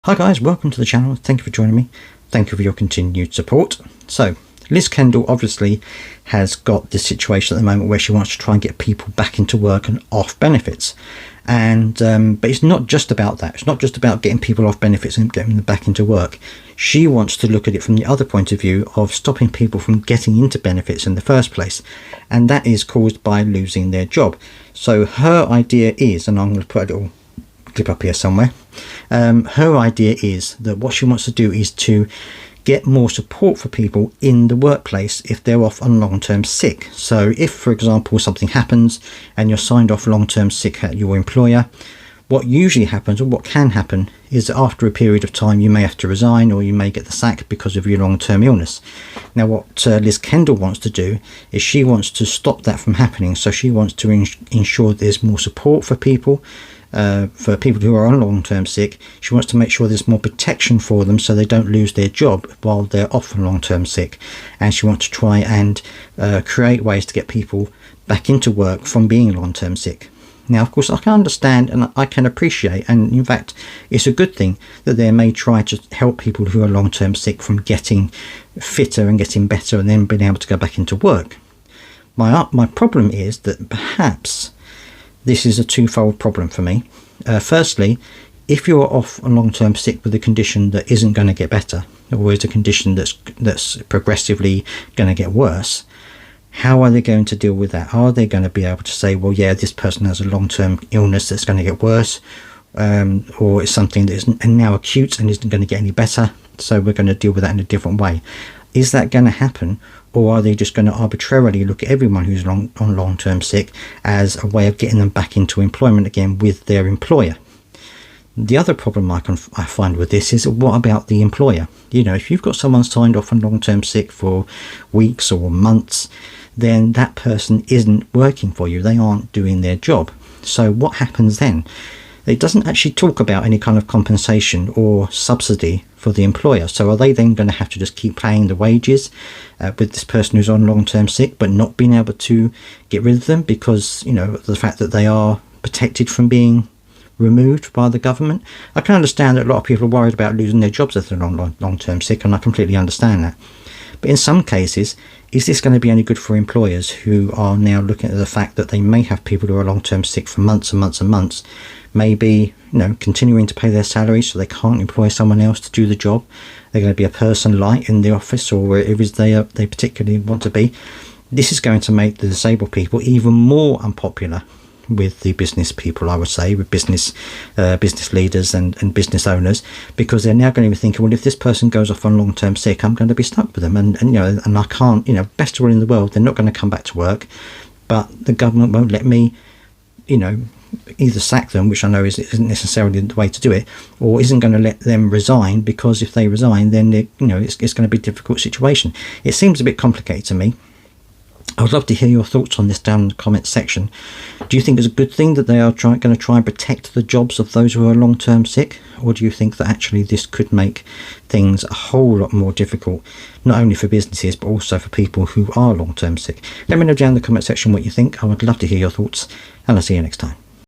Hi guys, welcome to the channel. Thank you for joining me. Thank you for your continued support. So, Liz Kendall obviously has got this situation at the moment where she wants to try and get people back into work and off benefits. And but it's not just about that. It's not just about getting people off benefits and getting them back into work. She wants to look at it from the other point of view of stopping people from getting into benefits in the first place. And that is caused by losing their job. So her idea is, and I'm going to put a little clip up here somewhere. Her idea is that what she wants to do is to get more support for people in the workplace if they're off on long-term sick. So if, for example, something happens and you're signed off long-term sick at your employer, what usually happens, or what can happen, is that after a period of time you may have to resign or you may get the sack because of your long-term illness. Now what Liz Kendall wants to do is she wants to stop that from happening. So she wants to ensure there's more support for people who are on long-term sick. She wants to make sure there's more protection for them so they don't lose their job while they're off on long-term sick. And she wants to try and create ways to get people back into work from being long-term sick. Now, of course, I can understand and I can appreciate, and in fact, it's a good thing that they may try to help people who are long-term sick from getting fitter and getting better and then being able to go back into work. My problem is that perhaps this is a twofold problem for me. Firstly, if you're off on long-term sick with a condition that isn't going to get better, or is a condition that's progressively going to get worse, how are they going to deal with that? Are they going to be able to say, well, yeah, this person has a long-term illness that's going to get worse, or it's something that is now acute and isn't going to get any better, so we're going to deal with that in a different way? Is that going to happen? Or are they just going to arbitrarily look at everyone who's on long-term sick as a way of getting them back into employment again with their employer? The other problem I find with this is, what about the employer? You know, if you've got someone signed off on long-term sick for weeks or months, then that person isn't working for you. They aren't doing their job. So what happens then? It doesn't actually talk about any kind of compensation or subsidy for the employer. So are they then going to have to just keep paying the wages with this person who's on long-term sick, but not being able to get rid of them because, you know, the fact that they are protected from being removed by the government? I can understand that a lot of people are worried about losing their jobs if they're on long-term sick, and I completely understand that. But in some cases, is this going to be any good for employers who are now looking at the fact that they may have people who are long-term sick for months and months and months, maybe, you know, continuing to pay their salaries so they can't employ someone else to do the job? They're going to be a person light in the office or wherever it is they particularly want to be. This is going to make the disabled people even more unpopular with the business people, I would say, with business leaders and business owners, because they're now going to be thinking, well, if this person goes off on long-term sick, I'm going to be stuck with them, and you know, and I can't, you know, best will in the world, they're not going to come back to work, but the government won't let me, you know, either sack them, which I know isn't necessarily the way to do it, or isn't going to let them resign, because if they resign, then you know, it's going to be a difficult situation. It seems a bit complicated to me. I would love to hear your thoughts on this down in the comments section. Do you think it's a good thing that they are going to try and protect the jobs of those who are long-term sick? Or do you think that actually this could make things a whole lot more difficult, not only for businesses, but also for people who are long-term sick? Let me know down in the comment section what you think. I would love to hear your thoughts, and I'll see you next time.